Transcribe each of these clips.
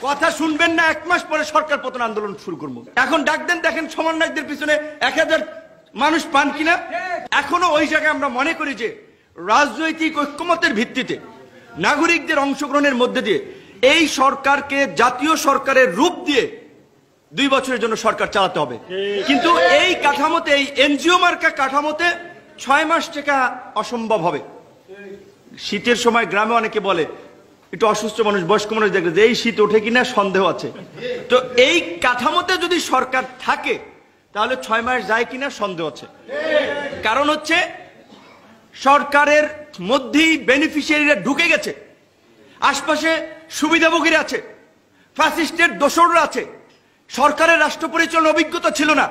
কথা শুনবেন না, 1 মাস পরে সরকার পতন আন্দোলন শুরু করবো। এখন ডাক দেন, দেখেন সমন্বয়কদের পিছনে 1000 মানুষ পান কিনা। এখনো ওই জায়গায় আমরা মনে করি যে রাজনৈতিক ঐক্যমতের ভিত্তিতে নাগরিকদের অংশগ্রহণের মধ্যে দিয়ে এই সরকারকে জাতীয় সরকারের রূপ দিয়ে 2 বছরের জন্য সরকার চালাতে হবে। কিন্তু এই কাঠামোতে, এই এনজিও মার্কা কাঠামোতে 6 মাস টেকা অসম্ভব হবে। শীতের সময় গ্রামে অনেকে বলে, একটু অসুস্থ মানুষ, বয়স্ক মানুষ দেখলে যে এই শীত ওঠে কিনা সন্দেহ আছে। তো এই কাঠামোতে যদি সরকার থাকে তাহলে 6 মাস যায় কিনা সন্দেহ আছে। কারণ হচ্ছে সরকারের মধ্যেই বেনিফিশিয়ারিরা ঢুকে গেছে, আশপাশে সুবিধাভোগীরা আছে, ফ্যাসিস্টের দোসররা আছে। সরকারের রাষ্ট্র পরিচালনার অভিজ্ঞতা ছিল না,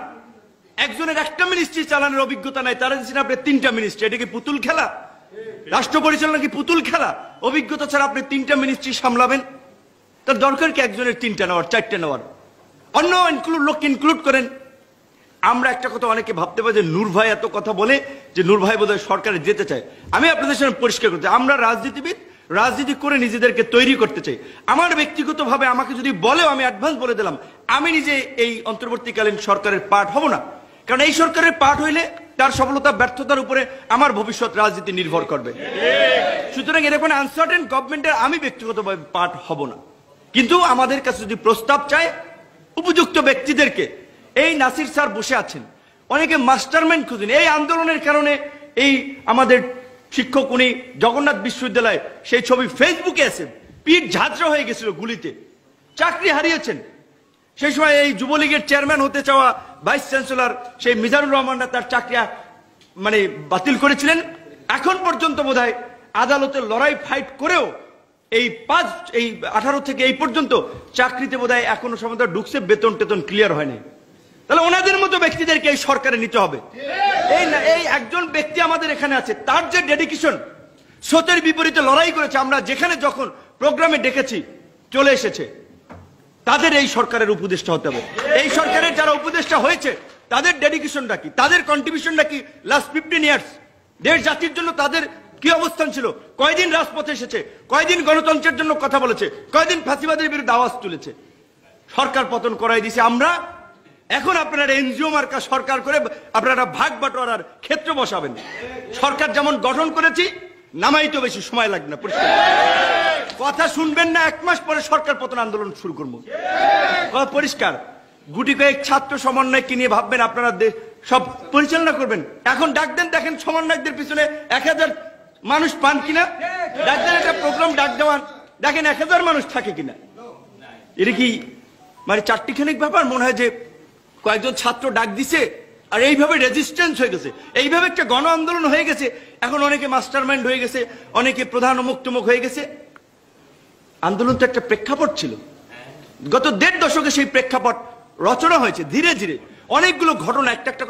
একজনের একটা মিনিস্ট্রি চালানোর অভিজ্ঞতা নাই, তারা দিচ্ছেন আপনি 3টা মিনিস্ট্রি। এটা কি পুতুল খেলা? রাষ্ট্র পরিচালনা কি পুতুল খেলা? অভিজ্ঞতা ছাড়া আপনি 3টা মিনিস্ট্রি সামলাবেন? তার দরকার কি একজনের 3টা নেওয়ার, 4টে নেওয়ার? অন্য লোক ইনক্লুড করেন। আমরা একটা কথা অনেকে ভাবতে পারি যে নূর ভাই এত কথা বলে যে নূর ভাই বোধহয় সরকারে যেতে চায়। আমি আপনাদের সামনে পরিষ্কার করতে, আমরা রাজনীতিবিদ, রাজনীতি করে নিজেদেরকে তৈরি করতে চাই। আমার ব্যক্তিগতভাবে আমাকে যদি বলেও, আমি অ্যাডভান্স বলে দিলাম, আমি নিজে এই অন্তর্বর্তীকালীন সরকারের পার্ট হব না। কারণ এই সরকারের পার্ট হইলে তার সফলতা ব্যর্থতার উপরে আমার ভবিষ্যৎ রাজনীতি নির্ভর করবে। সুতরাং এরকম আনসার্টেন গভর্নমেন্টের আমি ব্যক্তিগতভাবে পার্ট হব না। কিন্তু আমাদের কাছে যদি প্রস্তাব চায় উপযুক্ত ব্যক্তিদেরকে, এই নাসির স্যার বসে আছেন, অনেকে মাস্টারমাইন্ড খুঁজেন এই আন্দোলনের কারণে। এই আমাদের শিক্ষক, উনি জগন্নাথ বিশ্ববিদ্যালয়, সেই ছবি ফেসবুকে আছে, পিঠ ঝাঁঝরা হয়ে গেছিল গুলিতে, চাকরি হারিয়েছেন। সেই সময় এই যুবলীগের চেয়ারম্যান হতে চাওয়া ভাইস চ্যান্সেলর সেই মিজানুর রহমানরা তার চাকরি বাতিল করেছিলেন। এখন পর্যন্ত বোধহয় আদালতের লড়াই ফাইট করেও এই 18 থেকে এই পর্যন্ত চাকরিতে বোধহয় এখনো সময় ঢুকছে, বেতন টেতন ক্লিয়ার হয়নি। তাহলে ওনাদের মতো ব্যক্তিদেরকে এই সরকারে নিতে হবে। এই একজন ব্যক্তি আমাদের এখানে আছে, তার যে ডেডিকেশন, স্রোতের বিপরীতে লড়াই করেছে, আমরা যেখানে যখন প্রোগ্রামে ডেকেছি চলে এসেছে, তাদের এই সরকারের উপদেষ্টা হতে হবে। এই সরকারের যারা উপদেষ্টা হয়েছে তাদের ডেডিকেশনটা কি, তাদের কন্ট্রিবিউশনটা কি লাস্ট 15 ইয়ার্স দেশ জাতির জন্য তাদের কি অবস্থান ছিল, কয়দিন রাজপথে এসেছে, কয়দিন গণতন্ত্রের জন্য কথা বলেছে, কয়দিন ফাঁসিবাদের বিরুদ্ধে আওয়াজ তুলেছে। সরকার পতন করাই দিয়েছে আমরা। এখন আপনারা এনজিও মার্কা সরকার করে আপনারা ভাগ বাটোয়ারার ক্ষেত্র বসাবেন। সরকার যেমন গঠন করেছি, নামাইতে বেশি সময় লাগবে না। কথা শুনবেন না, 1 মাস পরে সরকার পতন আন্দোলন শুরু করবো। পরিষ্কার। গুটি কয়েক ছাত্র সমন্বয়কে নিয়ে ভাববেন আপনারা সব পরিচালনা করবেন। এখন ডাক দেন, দেখেন সমন্বয়কদের পিছনে 1000 মানুষ পান কিনা। ডাক দেন, একটা প্রোগ্রাম ডাক দেওয়ান, দেখেন 1000 মানুষ থাকে কিনা। এটা কি মানে চারটিখানিক ব্যাপার? মনে হয় যে কয়েকজন ছাত্র ডাক দিছে আর এইভাবে রেজিস্ট্যান্স হয়ে গেছে, এইভাবে একটা গণ আন্দোলন হয়ে গেছে। এখন অনেকে মাস্টারমাইন্ড হয়ে গেছে, অনেকে প্রধান অমুক হয়ে গেছে। আন্দোলন তো একটা প্রেক্ষাপট ছিল, গত 1.5 দশকে সেই প্রেক্ষাপট রচনা হয়েছে ধীরে ধীরে। অনেকগুলো ঘটনা একটা একটা